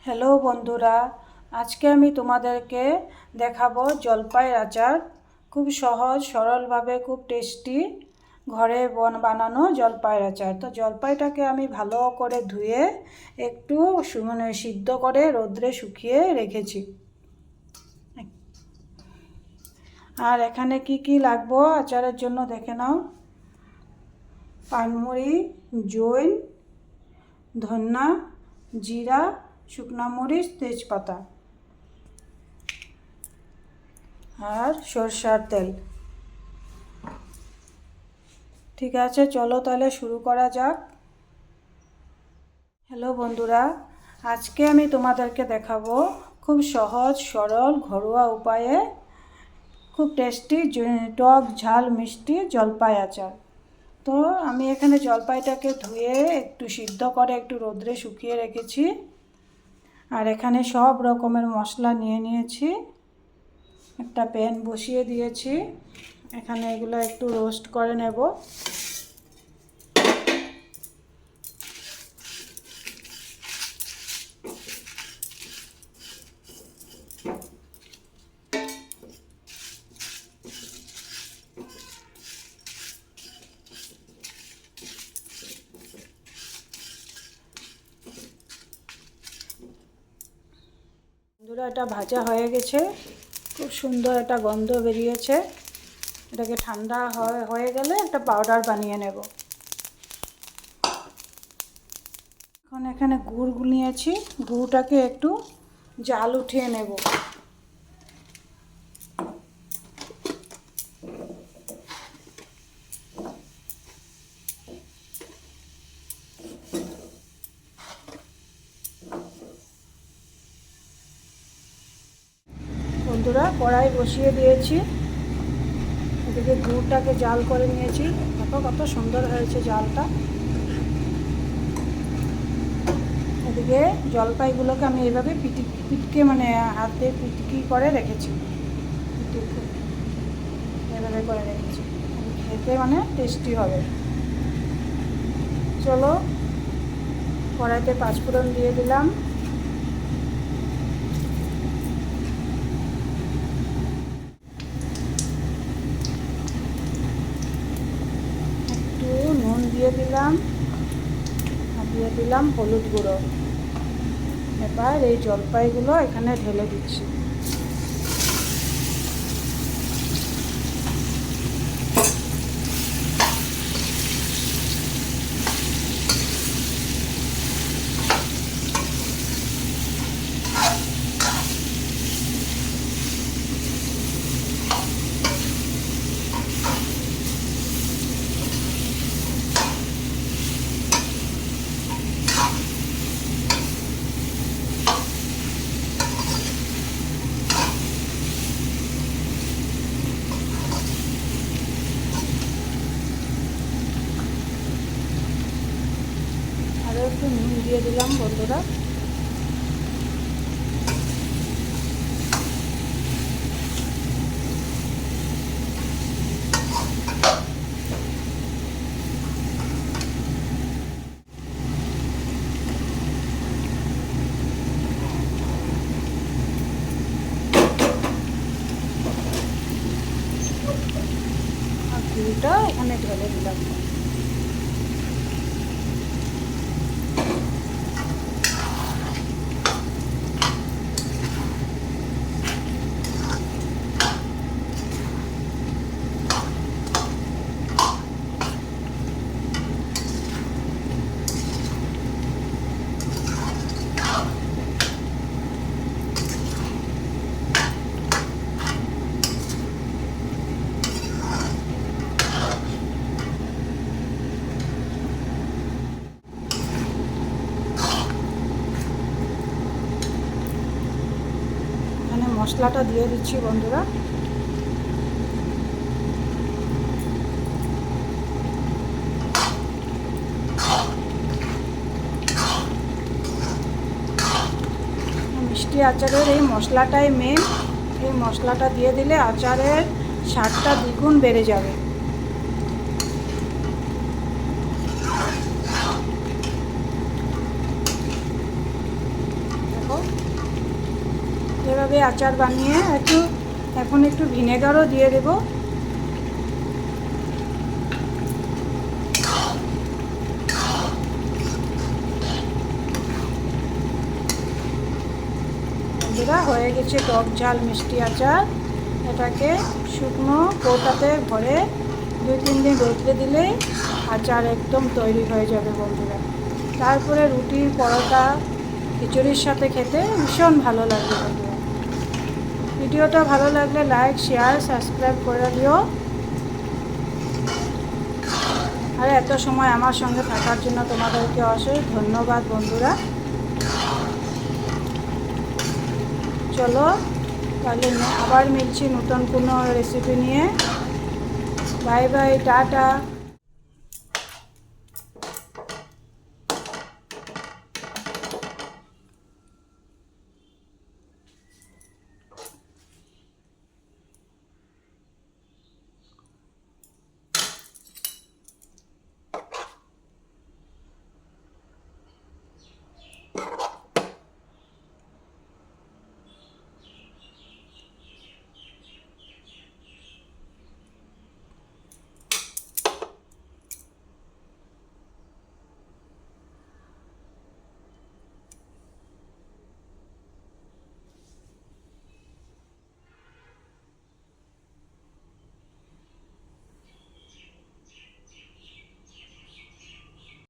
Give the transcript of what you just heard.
Hello বন্ধুরা, আজকে আমি তোমাদেরকে দেখাবো জলপাইয়ের আচার। খুব সহজ সরলভাবে খুব টেস্টি ঘরে বানানো জলপাইয়ের আচার। তো জলপাইটাকে আমি ভালো করে ধুয়ে একটু সিদ্ধ করে রোদ্রে শুকিয়ে রেখেছি। আর এখানে কি কি লাগবে আচারের জন্য দেখে নাও। পানমুড়ি, জৈন, ধন্যা, জিরা, শুকনো মরিচ, তেজপাতা আর সরষের তেল। ঠিক আছে, চলো তাহলে শুরু করা যাক। হ্যালো বন্ধুরা, আজকে আমি তোমাদেরকে দেখাবো খুব সহজ সরল ঘরোয়া উপায়ে খুব টেস্টি টক ঝাল মিষ্টি জলপাই আচার। তো আমি এখানে জলপাইটাকে ধুয়ে একটু সিদ্ধ করে একটু রোদ্রে শুকিয়ে রেখেছি। আর এখানে সব রকমের মশলা নিয়ে নিয়েছি। একটা প্যান বসিয়ে দিয়েছি, এখানে এগুলো একটু রোস্ট করে নেব। বন্ধুরা, এটা ভাজা হয়ে গেছে, খুব সুন্দর একটা গন্ধ বেরিয়েছে। এটাকে ঠান্ডা হয়ে গেলে একটা পাউডার বানিয়ে নেব। এখন এখানে গুড় নিয়েছি, গুড়টাকে একটু জাল উঠিয়ে নেব। বন্ধুরা, কড়াই বসিয়ে দিয়েছি, এদিকে গুড়টাকে জাল করে নিয়েছি। দেখো কত সুন্দর হয়েছে জালটা। এদিকে জলপাইগুলোকে আমি এইভাবে পিটকে হাতে পিটকি করে রেখেছি, এভাবে করে রেখেছি, খেতে টেস্টি হবে। চলো, কড়াইতে পাঁচফোড়ন দিয়ে দিলাম, একটু নুন দিয়ে দিলাম, আর দিয়ে দিলাম হলুদ গুঁড়ো। এবার এই জলপাইগুলো এখানে ঢেলে দিচ্ছি। আরও একটু নুন দিয়ে দিলাম বন্ধুরা। আর গুঁড়োটা এখানে ঢেলে দিলাম। মশলাটা দিয়ে দিচ্ছি বন্ধুরা। মিষ্টি আচারের এই মশলাটাই মেন। এই মশলাটা দিয়ে দিলে আচারের স্বাদটা দ্বিগুণ বেড়ে যাবে। দেখো এইভাবে আচার বানিয়ে এখন একটু ভিনেগারও দিয়ে দেব। বন্ধুরা, হয়ে গেছে টক ঝাল মিষ্টি আচার। এটাকে শুকনো কৌটাতে ভরে 2-3 দিন রোদে দিলে আচার একদম তৈরি হয়ে যাবে বন্ধুরা। তারপরে রুটি, পরোটা, খিচুড়ির সাথে খেতে ভীষণ ভালো লাগবে বন্ধুরা। ভিডিওটা ভালো লাগলে লাইক, শেয়ার, সাবস্ক্রাইব করে দিও। আর এত সময় আমার সঙ্গে থাকার জন্য তোমাদেরকে অশেষ ধন্যবাদ বন্ধুরা। চলো তাহলে আবার মিলছি নতুন কোনো রেসিপি নিয়ে। Bye bye, tata.